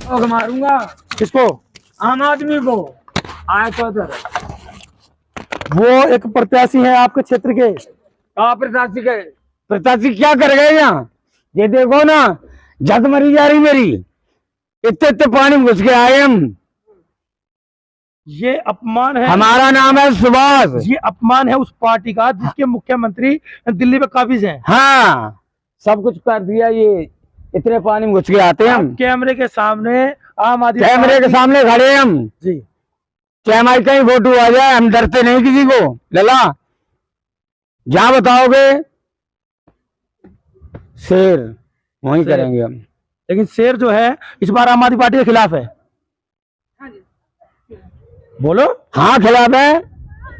और मारूंगा। किसको? आम आदमी को। आए तो इधर वो एक प्रत्याशी है आपके क्षेत्र के। प्रत्याशी के प्रत्याशी क्या करेगा यहाँ? ये देखो ना, जद मरी जा रही मेरी, इतने इतने पानी में घुस के आए हम। ये अपमान है। हमारा नाम है सुभाष। ये अपमान है उस पार्टी का जिसके मुख्यमंत्री दिल्ली में काबिज हैं। हाँ, सब कुछ कर दिया, ये इतने पानी में घुस के आते हैं हम। कैमरे के सामने आम आदमी कैमरे के सामने खड़े हैं हम जी। क्या हमारी कहीं फोटो आ जाए, हम डरते नहीं किसी को। लला जहां बताओगे शेर वहीं करेंगे हम। लेकिन शेर जो है इस बार आम आदमी पार्टी के खिलाफ है। बोलो। हाँ खिलाफ है।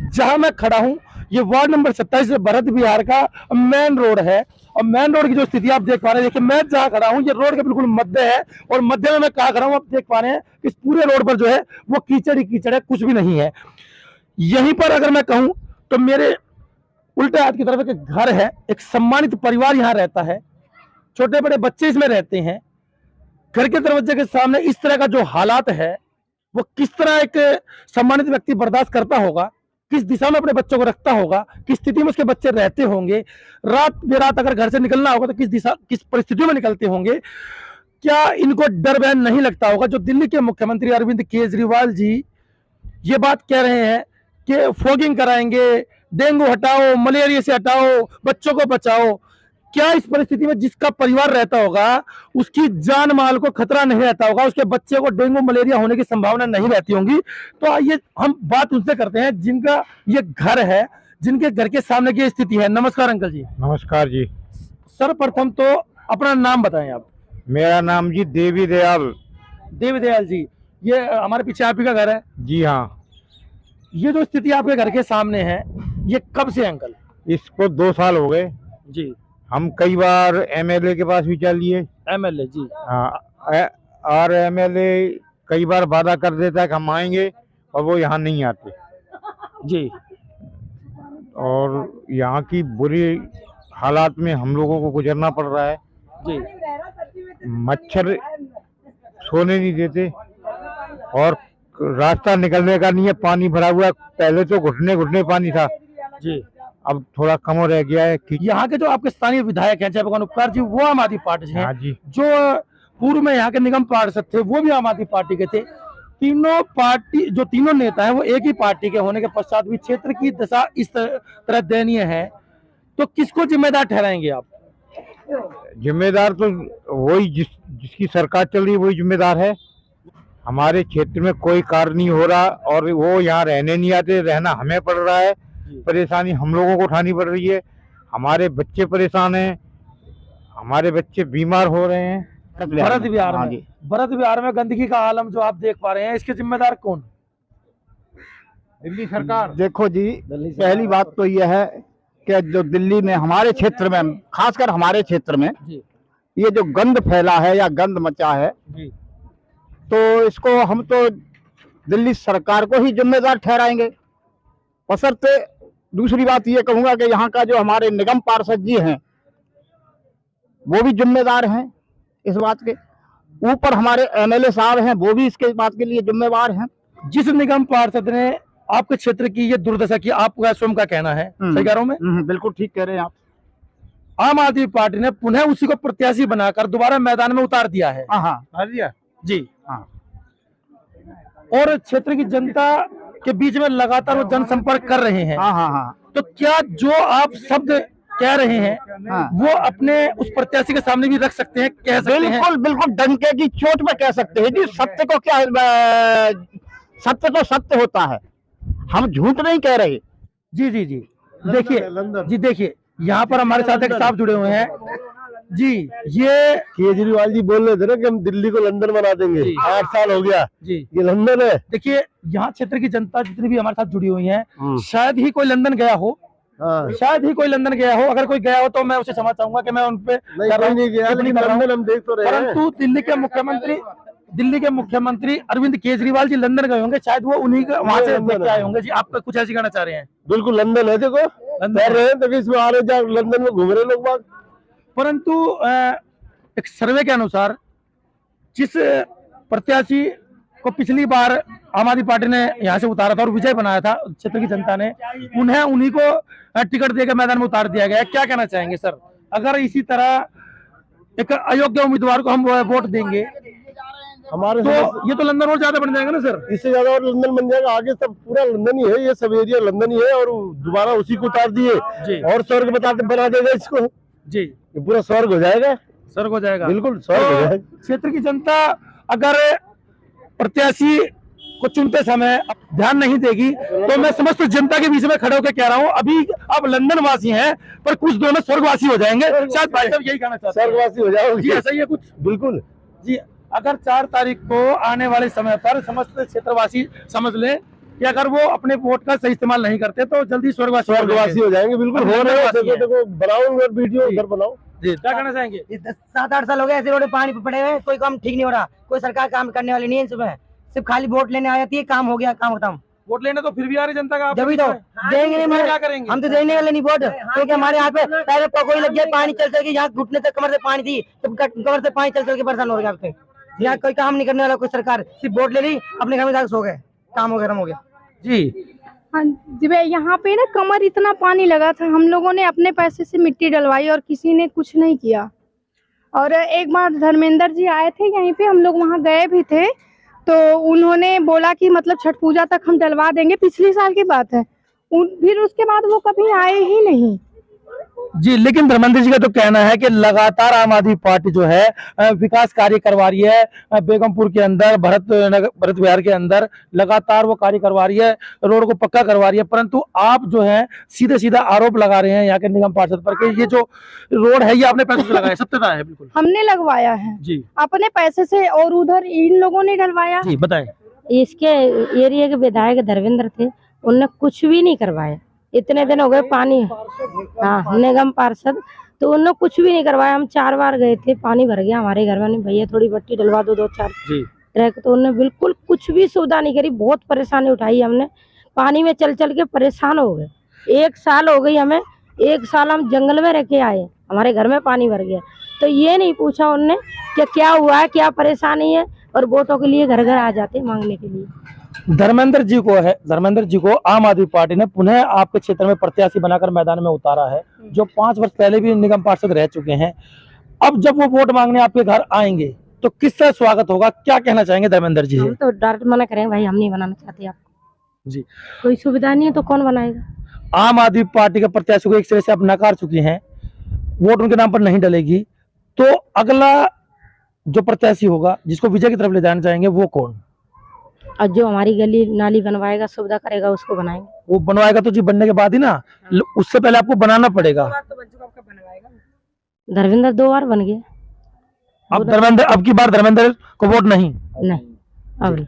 जहां मैं खड़ा हूं ये वार्ड नंबर 27 भरत विहार का मेन रोड है और मेन रोड की जो स्थिति आप देख पा रहे हैं, देखिए मैं जहां खड़ा हूं ये रोड के बिल्कुल मध्य है और मध्य में मैं कहा खड़ा हूं, आप देख पा रहे हैं इस पूरे रोड पर जो है वो कीचड़ ही कीचड़ है, कुछ भी नहीं है। यहीं पर अगर मैं कहूं तो मेरे उल्टे हाथ की तरफ एक घर है, एक सम्मानित परिवार यहाँ रहता है, छोटे बड़े बच्चे इसमें रहते हैं। घर के दरवाजे के सामने इस तरह का जो हालात है वो किस तरह एक सम्मानित व्यक्ति बर्दाश्त करता होगा, किस दिशा में अपने बच्चों को रखता होगा, किस स्थिति में उसके बच्चे रहते होंगे, रात बेरात अगर घर से निकलना होगा तो किस दिशा किस परिस्थितियों में निकलते होंगे। क्या इनको डर बहन नहीं लगता होगा? जो दिल्ली के मुख्यमंत्री अरविंद केजरीवाल जी ये बात कह रहे हैं कि फॉगिंग कराएंगे, डेंगू हटाओ, मलेरिया से हटाओ, बच्चों को बचाओ। क्या इस परिस्थिति में जिसका परिवार रहता होगा उसकी जान माल को खतरा नहीं रहता होगा, उसके बच्चे को डेंगू मलेरिया होने की संभावना नहीं रहती होंगी? तो आइए हम बात उनसे करते हैं जिनका ये घर है, जिनके घर के सामने की स्थिति है। नमस्कार अंकल जी। नमस्कार जी। सर्वप्रथम तो अपना नाम बताएं आप। मेरा नाम जी देवी दयाल। देवी दयाल जी, ये हमारे पीछे आप ही का घर है? जी हाँ। ये जो स्थिति आपके घर के सामने है ये कब से है अंकल? इसको 2 साल हो गए। जी। हम कई बार एमएलए के पास भी चल लिए। एमएलए जी। हाँ, और एमएलए कई बार वादा कर देता है कि हम आएंगे और वो यहाँ नहीं आते जी। और यहाँ की बुरी हालात में हम लोगों को गुजरना पड़ रहा है जी। मच्छर सोने नहीं देते और रास्ता निकलने का नहीं है, पानी भरा हुआ है। पहले तो घुटने घुटने पानी था जी, अब थोड़ा कम रह गया है। यहाँ के जो आपके स्थानीय विधायक हैं जयप्रकाश उपकार जी, वो आम आदमी पार्टी से हैं। हाँ जी। जो पूर्व में यहाँ के निगम पार्षद थे वो भी आम आदमी पार्टी के थे। तीनों नेता हैं वो एक ही पार्टी के होने के पश्चात भी क्षेत्र की दशा इस तरह दयनीय है, तो किसको जिम्मेदार ठहराएंगे आप? जिम्मेदार तो वही जिसकी सरकार चल रही है वही जिम्मेदार है। हमारे क्षेत्र में कोई कार्य नहीं हो रहा और वो यहाँ रहने नहीं आते, रहना हमें पड़ रहा है। परेशानी हम लोगों को उठानी पड़ रही है। हमारे बच्चे परेशान हैं, हमारे बच्चे बीमार हो रहे हैं। भरत विहार में गंदगी का आलम जो आप देख पा रहे हैं, इसके जिम्मेदार कौन? दिल्ली सरकार। देखो जी, पहली बात तो यह है कि जो दिल्ली में हमारे क्षेत्र में, खासकर हमारे क्षेत्र में ये जो गंद फैला है या गंद मचा है जी, तो इसको हम तो दिल्ली सरकार को ही जिम्मेदार ठहराएंगे। बशर्ते दूसरी बात ये कहूंगा कि यहाँ का जो हमारे निगम पार्षद जी हैं वो भी जिम्मेदार हैं इस बात के। ऊपर हमारे एमएलए साहब हैं वो भी इसके बात के लिए जिम्मेदार हैं। जिस निगम पार्षद ने आपके क्षेत्र की ये दुर्दशा की, आपका स्वयं का कहना है, सही कह रहा हूं मैं? बिल्कुल ठीक कह रहे हैं आप। आम आदमी पार्टी ने पुनः उसी को प्रत्याशी बनाकर दोबारा मैदान में उतार दिया है। हाँ दिया जी। हाँ। और क्षेत्र की जनता के बीच में लगातार वो जनसंपर्क कर रहे हैं। हाँ। तो क्या जो आप शब्द कह रहे हैं वो अपने उस प्रत्याशी के सामने भी रख सकते हैं, कह सकते हैं? बिल्कुल बिल्कुल, डंके की चोट पे कह सकते हैं जी। सत्य को क्या, सत्य तो सत्य होता है, हम झूठ नहीं कह रहे। जी जी जी। देखिए यहाँ पर हमारे साथ एक साहब जुड़े हुए हैं जी। ये केजरीवाल जी बोल रहे थे ना कि हम दिल्ली को लंदन बना देंगे, 8 साल हो गया जी, ये लंदन है। देखिए यहाँ क्षेत्र की जनता जितनी भी हमारे साथ जुड़ी हुई है, शायद ही कोई लंदन गया हो, शायद ही कोई लंदन गया हो। अगर कोई गया हो तो मैं उसे क्षमा चाहूंगा कि मैं उन पे नहीं गया, लेकिन लंदन हम देख तो रहे हैं। परंतु दिल्ली के मुख्यमंत्री अरविंद केजरीवाल जी लंदन गए होंगे, शायद वो उन्हीं का वहां से देख के आए होंगे जी। आप कुछ ऐसी कहना चाह रहे हैं? बिल्कुल लंदन है, देखो कर रहे हैं, तभी इसमें आ रहे लंदन में घूम रहे लोग बाग। परंतु एक सर्वे के अनुसार जिस प्रत्याशी को पिछली बार आम आदमी पार्टी ने यहाँ से उतारा था और विजय बनाया था क्षेत्र की जनता ने, उन्हीं को टिकट देकर मैदान में उतार दिया गया है। क्या कहना चाहेंगे सर, अगर इसी तरह एक अयोग्य उम्मीदवार को हम वोट देंगे हमारे तो ये तो लंदन और ज्यादा बन जाएगा ना सर? इससे ज्यादा और लंदन बन जाएगा। आगे सब पूरा लंदन ही है, ये सब एरिया लंदन ही है और दोबारा उसी को उतार दिए जी और स्वर्ग बना देगा इसको। जी, ये पूरा स्वर्ग हो जाएगा, स्वर्ग हो जाएगा, बिल्कुल स्वर्ग हो जाएगा। क्षेत्र की जनता अगर प्रत्याशी को चुनते समय ध्यान नहीं देगी तो मैं समस्त जनता के बीच में खड़े होकर कह रहा हूं, अभी अब लंदन वासी हैं पर कुछ दिनों में स्वर्गवासी हो जाएंगे। शायद भाई साहब यही कहना चाहते हैं, स्वर्गवासी हो जाओगे जी ऐसा ही है कुछ? बिल्कुल जी, अगर 4 तारीख को आने वाले समय पर समस्त क्षेत्रवासी समझ ले कि अगर वो अपने वोट का सही इस्तेमाल नहीं करते तो जल्दी स्वर्गवासी हो जाएंगे। बिल्कुल हो रहे हैं, देखो बनाओ वीडियो उधर बनाओ। जी, क्या कहना चाहेंगे? 7-8 साल हो गए ऐसे रोड पे पानी पे पड़े हुए, कोई काम ठीक नहीं हो रहा, कोई सरकार काम करने वाली नहीं है। सुबह सिर्फ खाली वोट लेने आ जाती है, काम हो गया, काम खत्म। वोट लेने तो फिर भी आ रही जनता का, जब भी तो देंगे नहीं, क्या करेंगे? हम तो देने वाले नहीं वोट, क्योंकि हमारे यहाँ पे पहले पकोई लग गया, पानी चल चल के यहाँ घुटने तक कमर से पानी थी, तब कमर से पानी चल चल के परेशान हो गया। अब यहाँ कोई काम नहीं करने वाला, कोई सरकार सिर्फ वोट ले ली, अपने घर में जाकर सो गए, काम वगैरह हो गया। जी हाँ जी भाई, यहाँ पे ना कमर इतना पानी लगा था, हम लोगों ने अपने पैसे से मिट्टी डलवाई और किसी ने कुछ नहीं किया। और एक बार धर्मेंद्र जी आए थे यहीं पे, हम लोग वहाँ गए भी थे, तो उन्होंने बोला कि मतलब छठ पूजा तक हम डलवा देंगे, पिछले साल की बात है। फिर उसके बाद वो कभी आए ही नहीं। जी, लेकिन धर्मेंद्र जी का तो कहना है कि लगातार आम आदमी पार्टी जो है विकास कार्य करवा रही है बेगमपुर के अंदर, भरत विहार के अंदर लगातार वो कार्य करवा रही है, रोड को पक्का करवा रही है, परंतु आप जो है सीधे सीधा आरोप लगा रहे हैं यहाँ के निगम पार्षद पर कि ये जो रोड है ये आपने पैसे से लगाया। सत्यता है? बिल्कुल हमने लगवाया है जी, अपने पैसे से, और उधर इन लोगों ने डलवाया। जी बताएं। इसके एरिया के विधायक धर्मेंद्र थे, उनने कुछ भी नहीं करवाया। इतने दिन हो गए पानी, हाँ निगम पार्षद, तो उन्होंने कुछ भी नहीं करवाया। हम 4 बार गए थे, पानी भर गया हमारे घर में, भैया थोड़ी बट्टी डलवा दो 2-4 ट्रक, तो उन्होंने बिल्कुल कुछ भी सुविधा नहीं करी। बहुत परेशानी उठाई हमने, पानी में चल चल के परेशान हो गए। 1 साल हो गई हमें, 1 साल हम जंगल में रह के आए, हमारे घर में पानी भर गया, तो ये नहीं पूछा उनने कि क्या हुआ है, क्या परेशानी है, और वोटों के लिए घर घर आ जाते मांगने के लिए। धर्मेंद्र जी को आम आदमी पार्टी ने पुनः आपके क्षेत्र में प्रत्याशी बनाकर मैदान में उतारा है, जो 5 वर्ष पहले भी निगम पार्षद रह चुके हैं। अब जब वो वोट मांगने आपके घर आएंगे तो किस तरह स्वागत होगा, क्या कहना चाहेंगे धर्मेंद्र जी? हम तो डायरेक्ट मना करेंगे, भाई हम नहीं बनाना चाहते आपको जी, कोई सुविधा नहीं है तो कौन बनाएगा। आम आदमी पार्टी के प्रत्याशी को एक तरह से आप नकार चुकी हैं, वोट उनके नाम पर नहीं डलेगी, तो अगला जो प्रत्याशी होगा जिसको विजय की तरफ ले जाना चाहेंगे वो कौन? और जो हमारी गली नाली बनवाएगा, सुविधा करेगा, उसको बनाएंगे। वो बनवाएगा तो जी बनने के बाद ही ना, उससे पहले आपको बनाना पड़ेगा। धर्मेंद्र 2 बार बन गया, अब की बार धर्मेंद्र को वोट नहीं? नहीं अब नहीं।